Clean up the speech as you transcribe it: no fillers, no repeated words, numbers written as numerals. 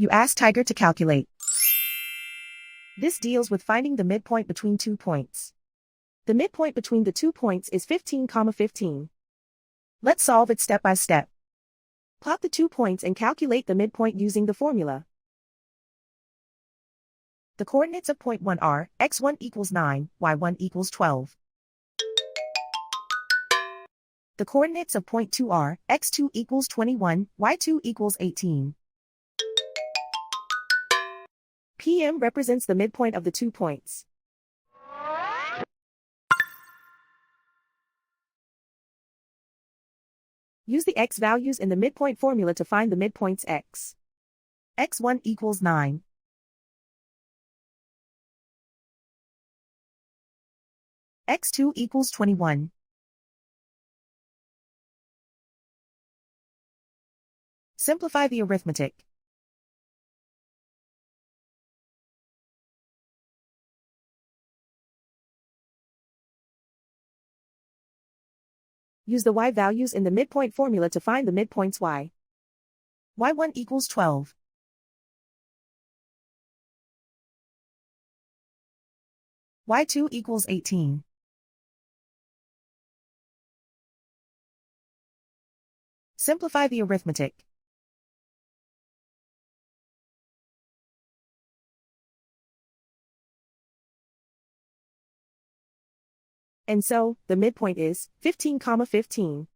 You ask Tiger to calculate. This deals with finding the midpoint between 2 points. The midpoint between the 2 points is 15, 15. Let's solve it step by step. Plot the 2 points and calculate the midpoint using the formula. The coordinates of point 1 are x1 equals 9, y1 equals 12. The coordinates of point 2 are x2 equals 21, y2 equals 18. PM represents the midpoint of the 2 points. Use the x values in the midpoint formula to find the midpoints x. x1 equals 9. x2 equals 21. Simplify the arithmetic. Use the y values in the midpoint formula to find the midpoints y. y1 equals 12. y2 equals 18. Simplify the arithmetic. And so, the midpoint is 15, 15.